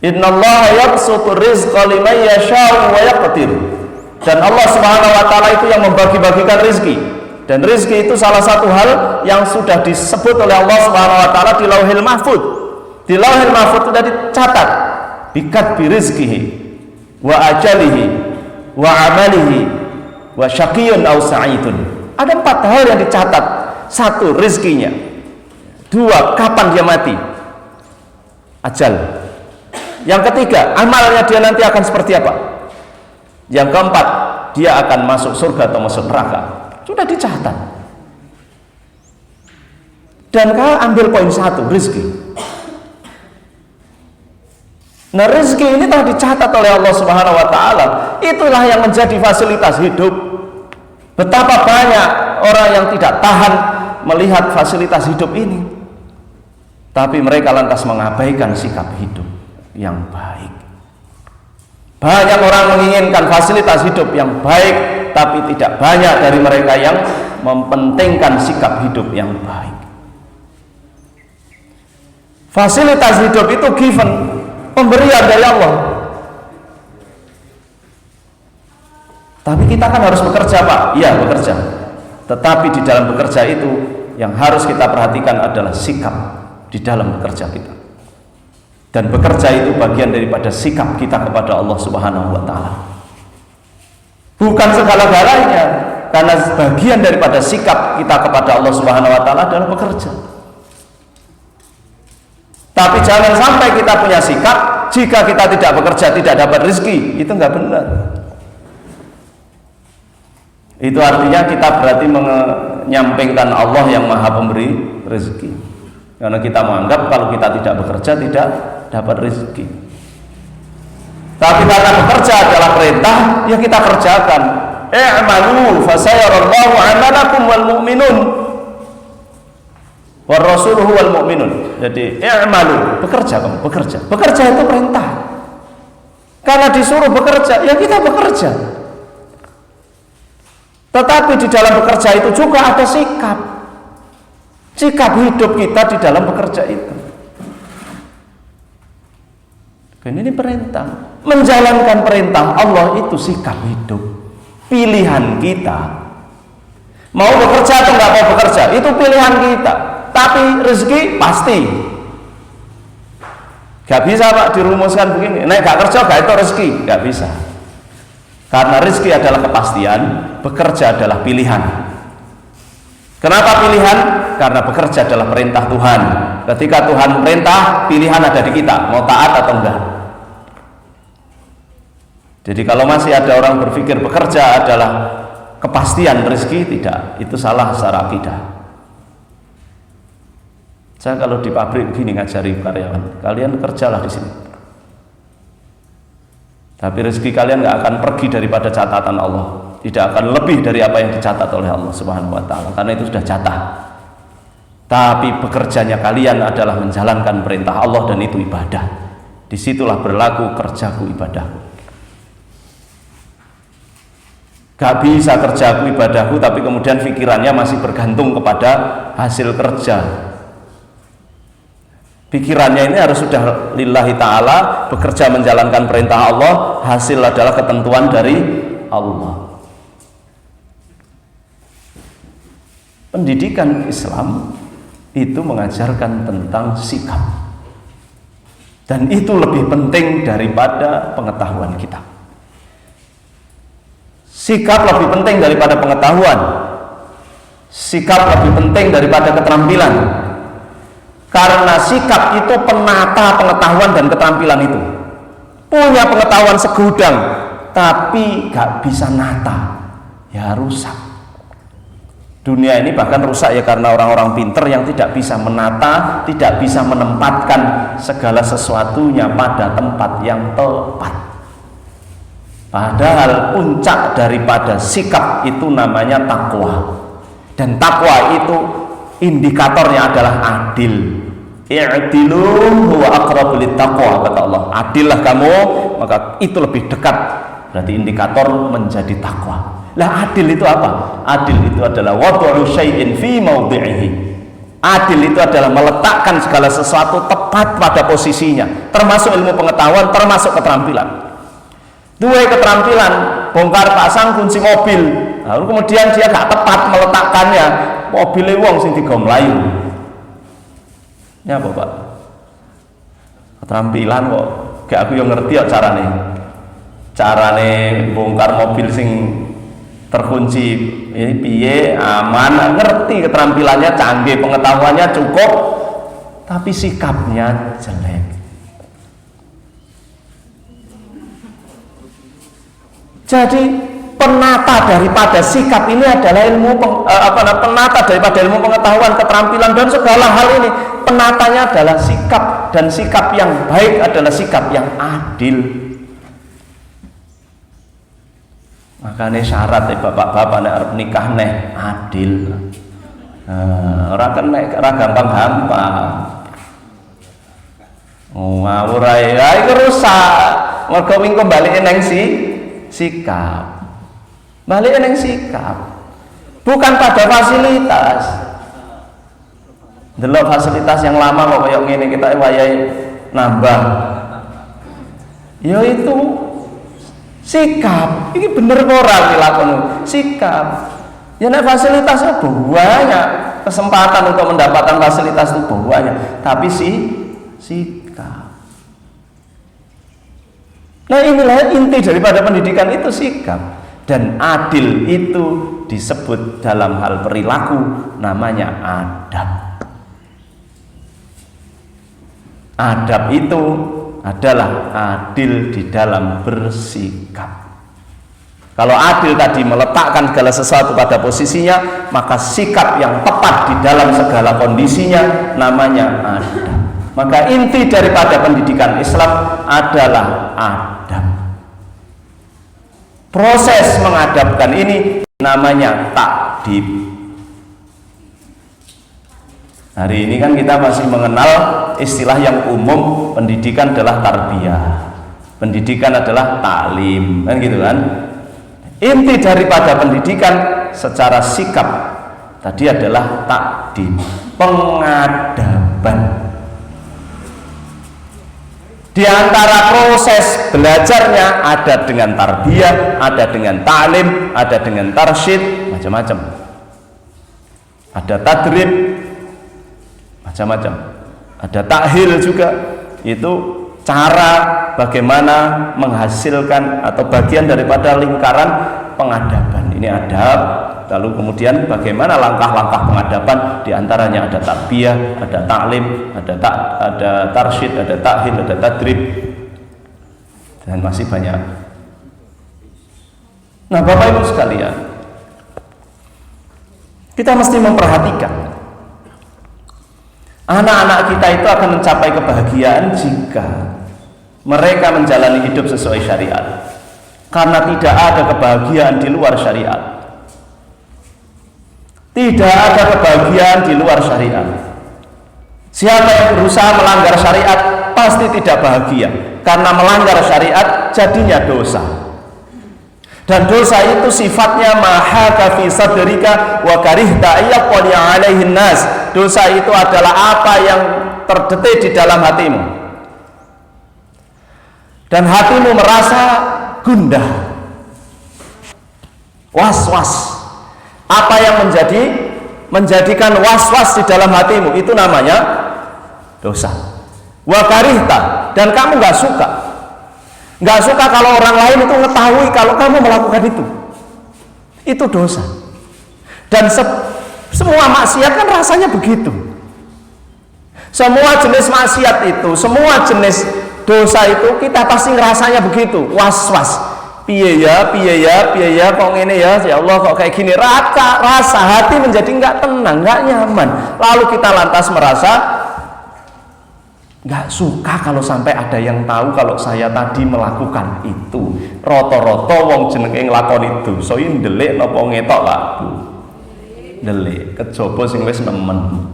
innallaha yabsutur rizqa liman yasha'u wa yaqdir. Dan Allah Subhanahu wa taala itu yang membagi-bagikan rizki, dan rizki itu salah satu hal yang sudah disebut oleh Allah Subhanahu wa taala di Lauhil Mahfuz. Di Lauhil Mahfuz sudah dicatat bikat bi rizqihi wa ajalihi wa amalihi wa syaqiyun aw sa'idun. Ada 4 hal yang dicatat. 1, rizkinya. 2, kapan dia mati, ajal. Yang ketiga, amalnya dia nanti akan seperti apa. Yang keempat, dia akan masuk surga atau masuk neraka. Sudah dicatat. Dan kau ambil poin 1, rizki. Nah, rizki ini telah dicatat oleh Allah Subhanahu wa taala. Itulah yang menjadi fasilitas hidup. Betapa banyak orang yang tidak tahan melihat fasilitas hidup ini, tapi mereka lantas mengabaikan sikap hidup yang baik. Banyak orang menginginkan fasilitas hidup yang baik, tapi tidak banyak dari mereka yang mementingkan sikap hidup yang baik. Fasilitas hidup itu given, pemberian dari Allah. Tapi kita kan harus bekerja, Pak. Iya, bekerja. Tetapi di dalam bekerja itu yang harus kita perhatikan adalah sikap di dalam bekerja kita. Dan bekerja itu bagian daripada sikap kita kepada Allah Subhanahu wa taala. Bukan segala-galanya, karena bagian daripada sikap kita kepada Allah Subhanahu wa taala adalah bekerja. Tapi jangan sampai kita punya sikap, jika kita tidak bekerja tidak dapat rezeki. Itu nggak benar. Itu artinya kita berarti menyampingkan Allah yang maha pemberi rezeki, karena kita menganggap kalau kita tidak bekerja tidak dapat rezeki. Tapi karena bekerja adalah perintah, ya kita kerjakan. I'malu fasayarallahu 'amalakum wal mu'minun war rasuluhu wal mu'minun. Jadi i'malu, bekerja kamu, bekerja. Bekerja itu perintah. Karena disuruh bekerja, ya kita bekerja. Tetapi di dalam bekerja itu juga ada sikap hidup kita di dalam bekerja itu. Dan ini perintah, menjalankan perintah Allah itu sikap hidup, pilihan kita. Mau bekerja atau nggak mau bekerja, itu pilihan kita. Tapi rezeki pasti. Gak bisa, Pak, dirumuskan begini, nek gak kerja gak itu rezeki, gak bisa. Karena rezeki adalah kepastian, bekerja adalah pilihan. Kenapa pilihan? Karena bekerja adalah perintah Tuhan. Ketika Tuhan perintah, pilihan ada di kita, mau taat atau enggak. Jadi kalau masih ada orang berpikir bekerja adalah kepastian rezeki, tidak, itu salah secara akidah. Saya kalau di pabrik begini ngajari karyawan, kalian kerjalah di sini. Tapi rezeki kalian nggak akan pergi daripada catatan Allah, tidak akan lebih dari apa yang dicatat oleh Allah Subhanahu Wa Taala, karena itu sudah jatah. Tapi bekerjanya kalian adalah menjalankan perintah Allah dan itu ibadah. Disitulah berlaku kerjaku ibadahku. Gak bisa kerjaku ibadahku tapi kemudian pikirannya masih bergantung kepada hasil kerja. Pikirannya ini harus sudah lillahi ta'ala, bekerja menjalankan perintah Allah, hasil adalah ketentuan dari Allah. Pendidikan Islam itu mengajarkan tentang sikap, dan itu lebih penting daripada pengetahuan kita. Sikap lebih penting daripada pengetahuan, sikap lebih penting daripada keterampilan. Karena sikap itu penata pengetahuan dan keterampilan itu. Punya pengetahuan segudang tapi gak bisa nata, ya rusak. Dunia ini bahkan rusak ya karena orang-orang pinter yang tidak bisa menata, tidak bisa menempatkan segala sesuatunya pada tempat yang tepat. Padahal puncak daripada sikap itu namanya takwa. Dan takwa itu indikatornya adalah adil. I'dilu huwa aqrabu littaqwa, kata Allah. Adillah kamu, maka itu lebih dekat. Berarti indikator menjadi takwa. Lah adil itu apa? Adil itu adalah wad'u syai'in fi mawdi'ihi. Adil itu adalah meletakkan segala sesuatu tepat pada posisinya, termasuk ilmu pengetahuan, termasuk keterampilan. Dua keterampilan, bongkar pasang kunci mobil, lalu kemudian dia gak tepat meletakkannya, mobilnya wong sing digawe mlayu. Ya apa Pak? Keterampilan kok gak aku yang ngerti ya carane bongkar mobil sing terkunci ini piye aman, ngerti keterampilannya canggih, pengetahuannya cukup, tapi sikapnya jelek. Jadi penata daripada sikap ini adalah penata daripada ilmu pengetahuan, keterampilan dan segala hal ini. Penatanya adalah sikap, dan sikap yang baik adalah sikap yang adil. Makanya syarat bapak-bapak nek arep nikah nek adil. Ora kena ora gampang-gampang. Ngawur ae iku rusak. Mergo wing kembali nang sikap. Balik nang sikap. Bukan pada fasilitas. Delok fasilitas yang lama kok kayak ngene kita wayahe nambah. Ya itu sikap. Ini bener ora dilakoni. Sikap. Ya nek fasilitasnya banyak, kesempatan untuk mendapatkan fasilitas itu banyak, tapi sikap. Nah inilah inti daripada pendidikan itu, sikap. Dan adil itu disebut dalam hal perilaku namanya adab. Adab itu adalah adil di dalam bersikap. Kalau adil tadi meletakkan segala sesuatu pada posisinya, maka sikap yang tepat di dalam segala kondisinya namanya adab. Maka inti daripada pendidikan Islam adalah adab. Proses mengadabkan ini namanya takdib. Hari ini kan kita masih mengenal istilah yang umum, pendidikan adalah tarbiyah, pendidikan adalah taklim, kan gitu kan. Inti daripada pendidikan secara sikap tadi adalah takdib, pengadaban. Di antara proses belajarnya ada dengan tarbiyah, ada dengan taklim, ada dengan tarsyid, macam-macam. Ada tadrib, macam-macam. Ada takhil juga, itu cara bagaimana menghasilkan atau bagian daripada lingkaran pengadaban. Ini adab, lalu kemudian bagaimana langkah-langkah pengadaban, diantaranya ada tarbiyah, ada taklim, ada tarsyid, ada takhil, ada tadrib, dan masih banyak. Nah Bapak Ibu sekalian, kita mesti memperhatikan Anak-anak kita itu akan mencapai kebahagiaan jika mereka menjalani hidup sesuai syariat. Karena tidak ada kebahagiaan di luar syariat. Tidak ada kebahagiaan di luar syariat. Siapa yang berusaha melanggar syariat pasti tidak bahagia. Karena melanggar syariat jadinya dosa. Dan dosa itu sifatnya mahaka fi sadrika wa karihta ayyaqali 'alaihin nas. Dosa itu adalah apa yang terdetik di dalam hatimu. Dan hatimu merasa gundah. Was-was. Apa yang menjadikan was-was di dalam hatimu itu namanya dosa. Wa karihta, dan kamu nggak suka kalau orang lain itu mengetahui kalau kamu melakukan itu dosa. Dan semua maksiat kan rasanya begitu. Semua jenis maksiat itu, semua jenis dosa itu kita pasti ngerasanya begitu, was-was. Piye ya kok ngene ya Allah kok kayak gini, rasa hati menjadi nggak tenang, nggak nyaman. Lalu kita lantas merasa nggak suka kalau sampai ada yang tahu kalau saya tadi melakukan itu. Roto-roto wong jenenge nglakoni dosa iki ndelik napa ngetok Pak Bu? Ndelik, kejaba sing wis nemen.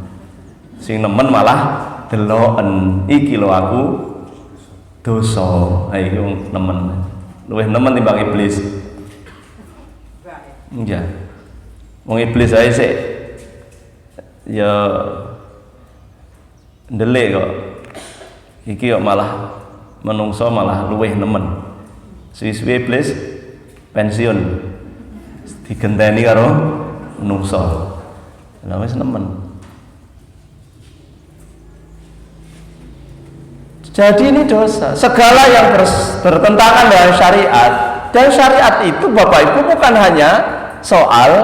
Sing nemen malah deloken iki lho aku dosa. Ayo nemen. Luwih nemen timbang iblis. Iya. Wong iblis ae sik ya ndelik kok. Iki kok malah menungso malah luwih nemen. Suwi-suwi iblis pensiun digenteni karo menungso. Lah wis nemen. Jadi ini dosa. Segala yang bertentangan dengan syariat, dan syariat itu Bapak Ibu bukan hanya soal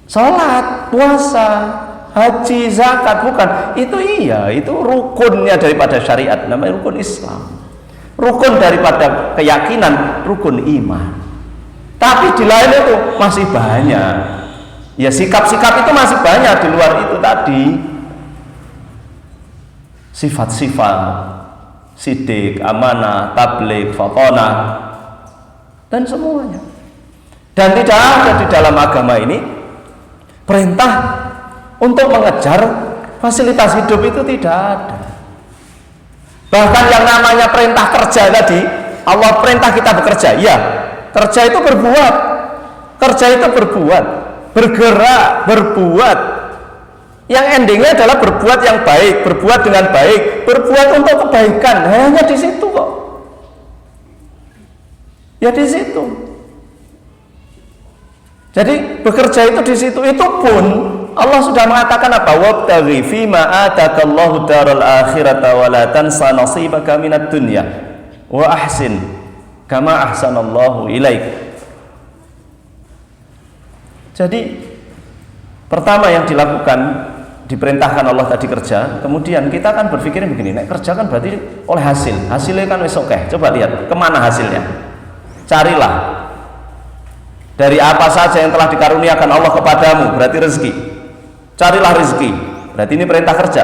sholat, puasa, haji, zakat, bukan. Itu itu rukunnya daripada syariat, namanya rukun Islam. Rukun daripada keyakinan, rukun iman. Tapi di lain itu masih banyak. Ya sikap-sikap itu masih banyak di luar itu tadi. Sifat-sifat sidik, amanah, tabligh, fatonah, dan semuanya. Dan tidak ada di dalam agama ini perintah untuk mengejar fasilitas hidup, itu tidak ada. Bahkan yang namanya perintah kerja tadi, Allah perintah kita bekerja, ya, kerja itu berbuat, bergerak, berbuat. Yang endingnya adalah berbuat yang baik, berbuat dengan baik, berbuat untuk kebaikan. Hanya di situ kok. Ya di situ. Jadi bekerja itu di situ. Itu pun Allah sudah mengatakan apa? Wabtaghi fima atakallahu daral akhirata wa la tansa nasibaka minad dunya wa ahsin kama ahsanallahu ilaik. Jadi pertama yang dilakukan, diperintahkan Allah tadi kerja, kemudian kita kan berpikir begini, nek kerja kan berarti oleh hasilnya kan wis oke. Coba lihat kemana hasilnya, carilah dari apa saja yang telah dikaruniakan Allah kepadamu, berarti rezeki. Carilah rezeki, berarti ini perintah kerja,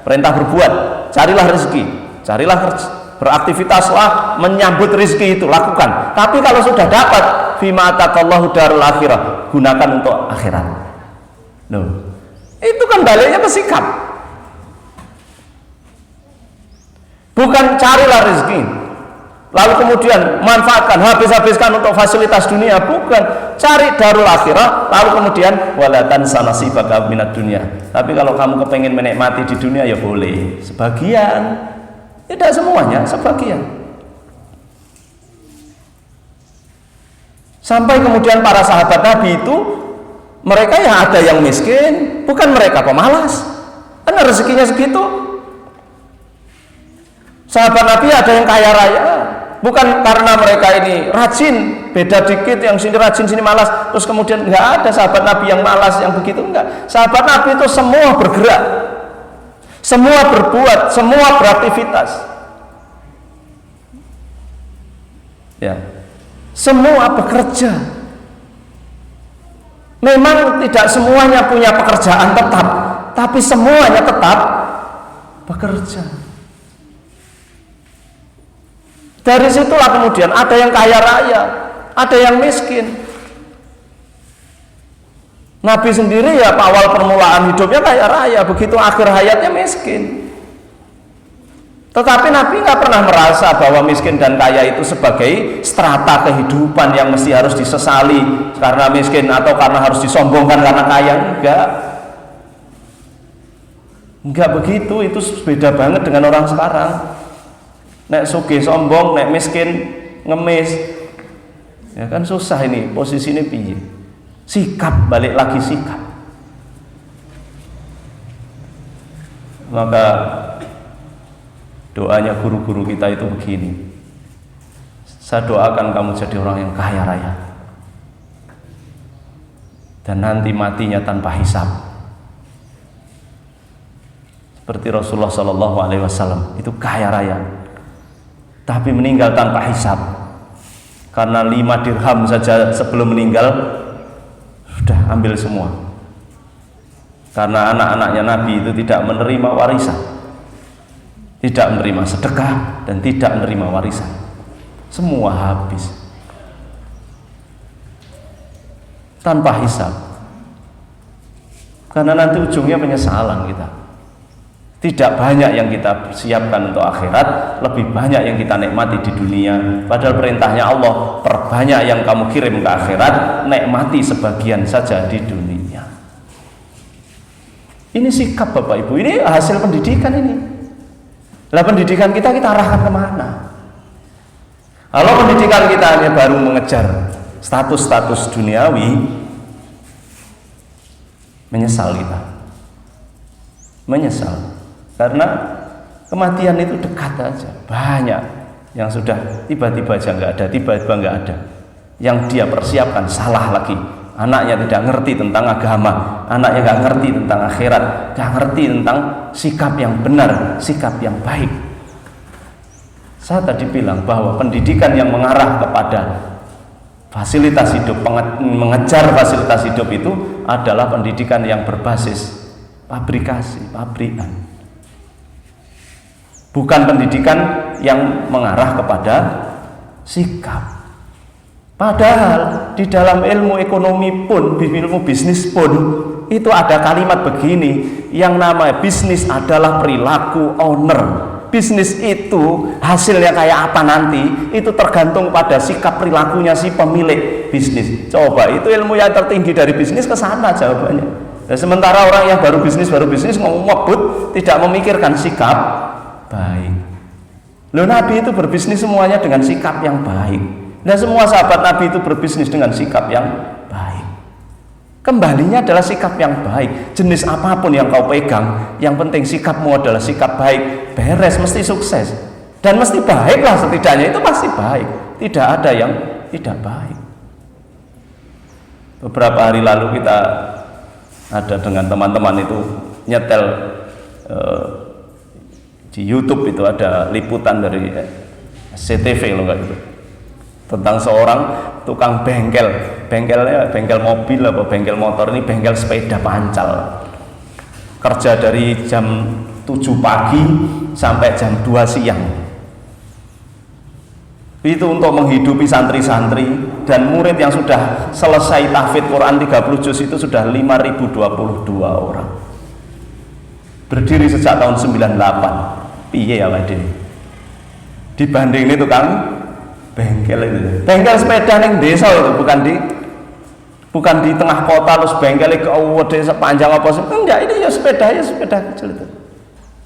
perintah berbuat. Carilah rezeki, carilah kerja, beraktivitaslah menyambut rezeki itu, lakukan. Tapi kalau sudah dapat, fima atakallahu darul akhirah, gunakan untuk akhirat. Itu kan baliknya ke sikap. Bukan carilah rezeki lalu kemudian manfaatkan, habis-habiskan untuk fasilitas dunia, bukan. Cari darul akhirah lalu kemudian wala tansa nasibaka minad dunya. Tapi kalau kamu kepengen menikmati di dunia ya boleh, sebagian, tidak semuanya, sebagian. Sampai kemudian para sahabat Nabi itu, mereka yang ada yang miskin, bukan mereka pemalas, karena rezekinya segitu. Sahabat Nabi ada yang kaya raya, bukan karena mereka ini rajin, beda dikit, yang sini rajin sini malas, terus kemudian nggak ada sahabat Nabi yang malas yang begitu, enggak. Sahabat Nabi itu semua bergerak, semua berbuat, semua beraktivitas, ya, semua bekerja. Memang tidak semuanya punya pekerjaan tetap, tapi semuanya tetap bekerja. Dari situlah kemudian ada yang kaya raya, ada yang miskin. Nabi sendiri ya awal permulaan hidupnya kaya raya, begitu akhir hayatnya miskin. Tetapi Nabi nggak pernah merasa bahwa miskin dan kaya itu sebagai strata kehidupan yang mesti harus disesali karena miskin atau karena harus disombongkan karena kaya. Enggak begitu, itu beda banget dengan orang sekarang. Nek sugih sombong, nek miskin ngemis. Ya kan susah ini, posisi ini piye? Sikap, balik lagi sikap. Maka doanya guru-guru kita itu begini, saya doakan kamu jadi orang yang kaya raya dan nanti matinya tanpa hisab seperti Rasulullah SAW. Itu kaya raya tapi meninggal tanpa hisab karena 5 dirham saja sebelum meninggal sudah ambil semua, karena anak-anaknya Nabi itu tidak menerima warisan, tidak menerima sedekah, dan tidak menerima warisan. Semua habis tanpa hisab, karena nanti ujungnya penyesalan kita. Tidak banyak yang kita siapkan untuk akhirat, lebih banyak yang kita nikmati di dunia. Padahal perintahnya Allah, perbanyak yang kamu kirim ke akhirat, nikmati sebagian saja di dunia. Ini sikap Bapak Ibu, ini hasil pendidikan ini. Lah pendidikan kita arahkan kemana? Kalau pendidikan kita hanya baru mengejar status-status duniawi, menyesal kita, menyesal. Karena kematian itu dekat aja. Banyak yang sudah tiba-tiba aja nggak ada, tiba-tiba nggak ada. Yang dia persiapkan salah lagi. Anaknya tidak ngerti tentang agama, anaknya nggak ngerti tentang akhirat, nggak ngerti tentang sikap yang benar, sikap yang baik. Saya tadi bilang bahwa pendidikan yang mengarah kepada fasilitas hidup, mengejar fasilitas hidup itu adalah pendidikan yang berbasis pabrikasi, pabrikan. Bukan pendidikan yang mengarah kepada sikap. Padahal di dalam ilmu ekonomi pun, ilmu bisnis pun, itu ada kalimat begini, yang namanya bisnis adalah perilaku owner. Bisnis itu hasilnya kayak apa nanti, itu tergantung pada sikap perilakunya si pemilik bisnis. Coba, itu ilmu yang tertinggi dari bisnis ke sana jawabannya. Dan sementara orang yang baru bisnis ngomong ngebut, tidak memikirkan sikap baik. Loh, Nabi itu berbisnis semuanya dengan sikap yang baik. Dan semua sahabat Nabi itu berbisnis dengan sikap yang baik. Kembalinya adalah sikap yang baik. Jenis apapun yang kau pegang, yang penting sikapmu adalah sikap baik. Beres, mesti sukses. Dan mesti baiklah, setidaknya itu pasti baik. Tidak ada yang tidak baik. Beberapa hari lalu kita ada dengan teman-teman itu nyetel di YouTube, itu ada liputan dari CTV loh kayak gitu, tentang seorang tukang bengkelnya bengkel mobil apa bengkel motor, ini bengkel sepeda pancal, kerja dari jam 7 pagi sampai jam 2 siang itu untuk menghidupi santri-santri dan murid yang sudah selesai tahfidz Quran 30 juz itu sudah 5.022 orang, berdiri sejak tahun 98. Piye ya Pak, dibanding ini tukang bengkel itu, bengkel sepeda ning desa itu, bukan di tengah kota terus bengkelnya gede sepanjang apa sih, enggak, ini ya sepeda kecil itu.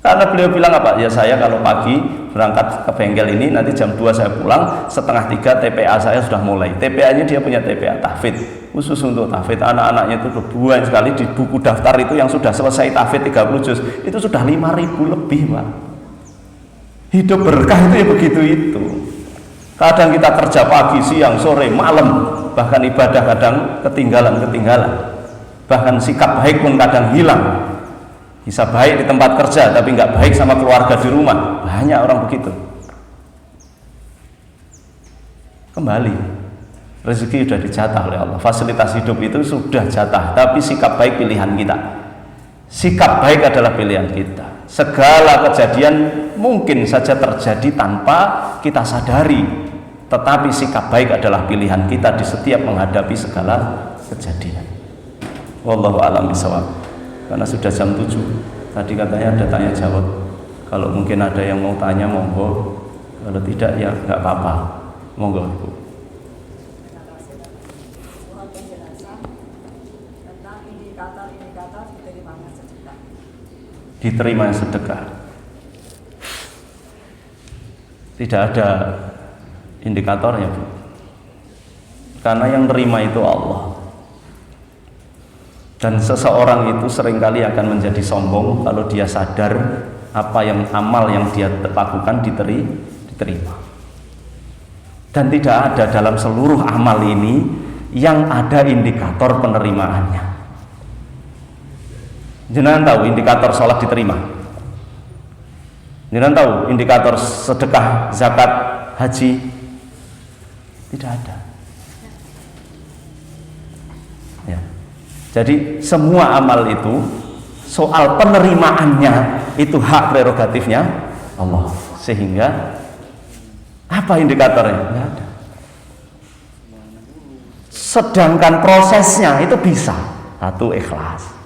Karena beliau bilang apa, ya saya kalau pagi berangkat ke bengkel ini, nanti jam 2 saya pulang, setengah 3 TPA saya sudah mulai. TPA nya dia punya TPA tahfidz khusus untuk tahfidz, anak-anaknya itu ribuan sekali. Di buku daftar itu yang sudah selesai tahfidz 30 juz itu sudah 5.000 lebih Pak. Hidup berkah itu ya begitu itu. Kadang kita kerja pagi, siang, sore, malam, bahkan ibadah kadang ketinggalan. Bahkan sikap baik pun kadang hilang. Bisa baik di tempat kerja tapi nggak baik sama keluarga di rumah. Banyak orang begitu. Kembali, rezeki sudah dijatah oleh Allah. Fasilitas hidup itu sudah jatah, tapi sikap baik pilihan kita. Sikap baik adalah pilihan kita. Segala kejadian mungkin saja terjadi tanpa kita sadari, tetapi sikap baik adalah pilihan kita di setiap menghadapi segala kejadian. Wallahu a'lam bishawab. Karena sudah jam 7. Tadi katanya ada tanya jawab. Kalau mungkin ada yang mau tanya, monggo. Kalau tidak ya nggak apa-apa. Monggo, Ibu. Diterima sedekah. Tidak ada indikatornya, Bu. Karena yang terima itu Allah. Dan seseorang itu seringkali akan menjadi sombong kalau dia sadar apa yang amal yang dia lakukan diterima. Dan tidak ada dalam seluruh amal ini yang ada indikator penerimaannya. Jenengan tahu indikator sholat diterima? Jenengan tahu indikator sedekah, zakat, haji? Tidak ada. Ya. Jadi semua amal itu soal penerimaannya itu hak prerogatifnya Allah. Sehingga apa indikatornya? Tidak ada. Sedangkan prosesnya itu bisa. 1, ikhlas.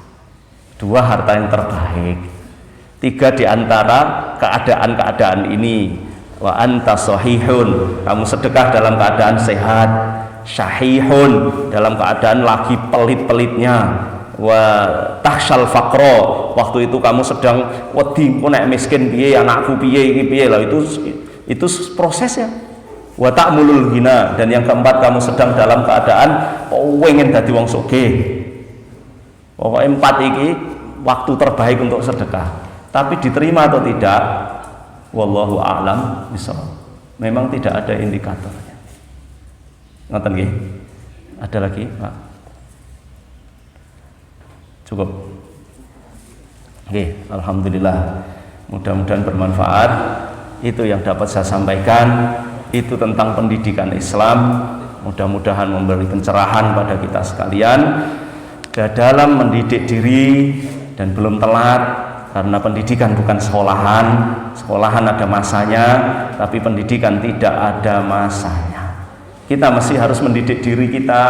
2, harta yang terbaik. 3, di antara keadaan-keadaan ini, wa anta sahihun, kamu sedekah dalam keadaan sehat, syahihun, dalam keadaan lagi pelit-pelitnya, wa tahsyal faqra, waktu itu kamu sedang wedi, nek miskin piye, anakku piye, iki piye, lah itu prosesnya. Wa ta'mulul ghina, dan yang keempat kamu sedang dalam keadaan pengen dadi wong sugih. Pokoknya 4 iki waktu terbaik untuk sedekah. Tapi diterima atau tidak, wallahu a'lam bishawab. Memang tidak ada indikatornya. Ngoten nggih? Ada lagi, Pak? Cukup. Oke, alhamdulillah. Mudah-mudahan bermanfaat. Itu yang dapat saya sampaikan. Itu tentang pendidikan Islam. Mudah-mudahan memberi pencerahan pada kita sekalian dalam mendidik diri, dan belum telat, karena pendidikan bukan sekolahan. Sekolahan ada masanya, tapi pendidikan tidak ada masanya. Kita mesti harus mendidik diri kita,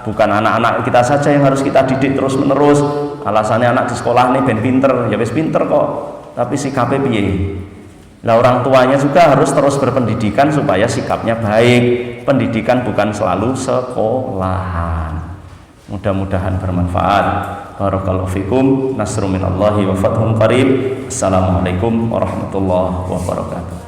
bukan anak-anak kita saja yang harus kita didik terus menerus. Alasannya anak di sekolah nih ben pinter, ya wis pinter kok, tapi sikapnya piye? Lah orang tuanya juga harus terus berpendidikan supaya sikapnya baik. Pendidikan bukan selalu sekolahan. Mudah-mudahan bermanfaat. Barakallahu fikum. Nasrun minallahi wa fathun qarib. Assalamualaikum warahmatullahi wabarakatuh.